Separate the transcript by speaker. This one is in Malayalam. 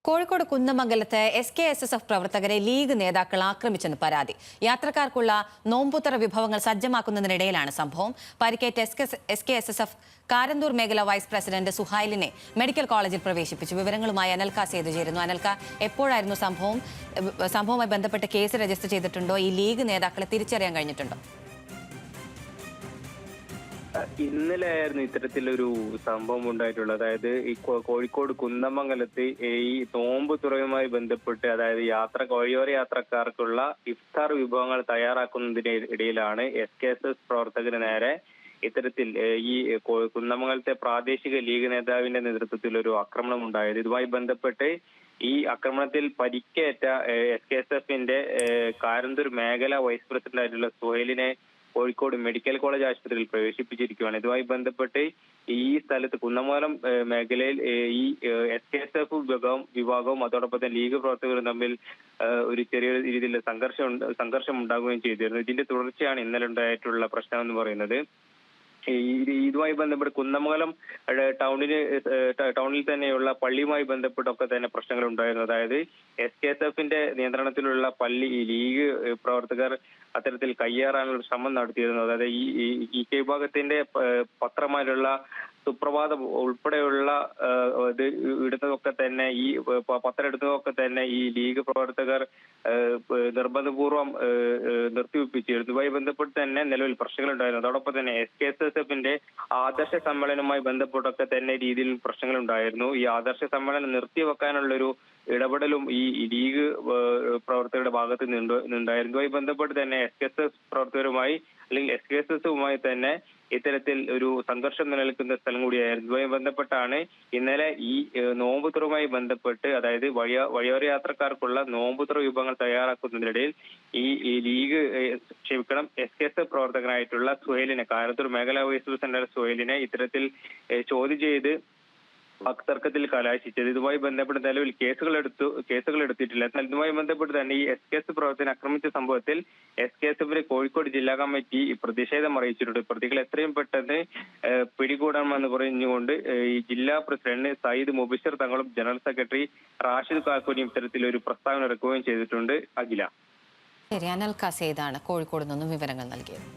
Speaker 1: കോഴിക്കോട് കുന്നമംഗലത്ത് SKSSF പ്രവർത്തകരെ ലീഗ് നേതാക്കൾ ആക്രമിച്ചെന്ന് പരാതി. യാത്രക്കാർക്കുള്ള നോമ്പുത്തറ വിഭവങ്ങൾ സജ്ജമാക്കുന്നതിനിടയിലാണ് സംഭവം. പരിക്കേറ്റ SKSSF കാരന്തൂർ മേഖല വൈസ് പ്രസിഡന്റ് സുഹൈലിനെ മെഡിക്കൽ കോളേജിൽ പ്രവേശിപ്പിച്ചു. വിവരങ്ങളുമായി അനൽക സേതു ചേരുന്നു. അനൽക, എപ്പോഴായിരുന്നു സംഭവവുമായി ബന്ധപ്പെട്ട് കേസ് രജിസ്റ്റർ ചെയ്തിട്ടുണ്ടോ? ഈ ലീഗ് നേതാക്കളെ തിരിച്ചറിയാൻ കഴിഞ്ഞിട്ടുണ്ടോ?
Speaker 2: ഇന്നലെയായിരുന്നു ഇത്തരത്തിലൊരു സംഭവം ഉണ്ടായിട്ടുള്ളത്. അതായത് ഈ കോഴിക്കോട് കുന്നമംഗലത്ത് ഈ നോമ്പ് തുറയുമായി ബന്ധപ്പെട്ട്, അതായത് വഴിയോര യാത്രക്കാർക്കുള്ള ഇഫ്താർ വിഭവങ്ങൾ തയ്യാറാക്കുന്നതിന് ഇടയിലാണ് SKSS പ്രവർത്തകന് നേരെ ഇത്തരത്തിൽ ഈ കുന്നമംഗലത്തെ പ്രാദേശിക ലീഗ് നേതാവിന്റെ നേതൃത്വത്തിൽ ഒരു ആക്രമണം ഉണ്ടായത്. ഇതുമായി ബന്ധപ്പെട്ട് ഈ ആക്രമണത്തിൽ പരിക്കേറ്റ SKSFന്റെ കാരന്തൂർ മേഖല വൈസ് പ്രസിഡന്റ് ആയിട്ടുള്ള സുഹൈലിനെ കോഴിക്കോട് മെഡിക്കൽ കോളേജ് ആശുപത്രിയിൽ പ്രവേശിപ്പിച്ചിരിക്കുകയാണ്. ഇതുമായി ബന്ധപ്പെട്ട് ഈ സ്ഥലത്ത് കുന്നമംഗലം മേഖലയിൽ ഈ SKSF വിഭാഗവും അതോടൊപ്പം തന്നെ ലീഗ് പ്രവർത്തകരും തമ്മിൽ ഒരു ചെറിയ രീതിയിൽ സംഘർഷം ഉണ്ടാകുകയും ചെയ്തിരുന്നു. ഇതിന്റെ തുടർച്ചയാണ് ഇന്നലെ ഉണ്ടായിട്ടുള്ള പ്രശ്നം എന്ന് പറയുന്നത്. ഇതുമായി ബന്ധപ്പെട്ട് കുന്നമംഗലം ടൗണിൽ തന്നെയുള്ള പള്ളിയുമായി ബന്ധപ്പെട്ടൊക്കെ തന്നെ പ്രശ്നങ്ങൾ ഉണ്ടായിരുന്നു. അതായത് SKSFന്റെ നിയന്ത്രണത്തിലുള്ള പള്ളി ലീഗ് പ്രവർത്തകർ അത്തരത്തിൽ കയ്യേറാനുള്ള ശ്രമം നടത്തിയിരുന്നു. അതായത് ഈ വിഭാഗത്തിന്റെ പത്രമായിട്ടുള്ള സുപ്രഭാതം ഉൾപ്പെടെയുള്ള ഇത് ഇടുന്നതൊക്കെ തന്നെ, ഈ പത്രം എടുത്തതൊക്കെ തന്നെ ഈ ലീഗ് പ്രവർത്തകർ നിർബന്ധപൂർവം നിർത്തിവെപ്പിച്ചിരുന്നു. ഇതുമായി ബന്ധപ്പെട്ട് തന്നെ നിലവിൽ പ്രശ്നങ്ങൾ ഉണ്ടായിരുന്നു. അതോടൊപ്പം തന്നെ SKSSFന്റെ ആദർശ സമ്മേളനവുമായി ബന്ധപ്പെട്ടൊക്കെ തന്നെ രീതിയിൽ പ്രശ്നങ്ങൾ ഉണ്ടായിരുന്നു. ഈ ആദർശ സമ്മേളനം നിർത്തിവെക്കാനുള്ളൊരു ഇടപെടലും ഈ ലീഗ് പ്രവർത്തകരുടെ ഭാഗത്ത് നിന്നുണ്ടായിരുന്നു. ഇതുമായി ബന്ധപ്പെട്ട് തന്നെ SKSS പ്രവർത്തകരുമായി അല്ലെങ്കിൽ SKSSവുമായി തന്നെ ഇത്തരത്തിൽ ഒരു സംഘർഷം നിലനിൽക്കുന്ന സ്ഥലം കൂടിയായിരുന്നു. ഇതുമായി ബന്ധപ്പെട്ടാണ് ഇന്നലെ ഈ നോമ്പുതുറയുമായി ബന്ധപ്പെട്ട്, അതായത് വഴിയോര യാത്രക്കാർക്കുള്ള നോമ്പുതുറ വിഭവങ്ങൾ തയ്യാറാക്കുന്നതിനിടയിൽ ഈ ലീഗ് SKSF പ്രവർത്തകനായിട്ടുള്ള സുഹൈലിനെ, കാരന്തൂർ മേഖലാ വൈസ് പ്രസിഡന്റ് സുഹൈലിനെ ഇത്തരത്തിൽ ചോദ്യം ചെയ്ത് വാക്തർക്കത്തിൽ കലാശിച്ചത്. ഇതുമായി ബന്ധപ്പെട്ട് നിലവിൽ കേസുകൾ എടുത്തിട്ടില്ല. എന്നാൽ ഇതുമായി ബന്ധപ്പെട്ട് തന്നെ ഈ SKSF പ്രവർത്തകനെ ആക്രമിച്ച സംഭവത്തിൽ SKSFന്റെ കോഴിക്കോട് ജില്ലാ കമ്മിറ്റി പ്രതിഷേധം അറിയിച്ചിട്ടുണ്ട്. പ്രതികൾ എത്രയും പെട്ടെന്ന് പിടികൂടണമെന്ന് പറഞ്ഞുകൊണ്ട് ഈ ജില്ലാ പ്രസിഡന്റ് സയ്യിദ് മുബഷിർ തങ്ങളും ജനറൽ സെക്രട്ടറി റാഷിദ് കാക്കൂരിയും ഇത്തരത്തിൽ ഒരു പ്രസ്താവന ഇറക്കുകയും ചെയ്തിട്ടുണ്ട്. അഖില.
Speaker 1: ശരി, അനൽക സേതാണ് കോഴിക്കോട് നിന്നും വിവരങ്ങൾ നൽകിയത്.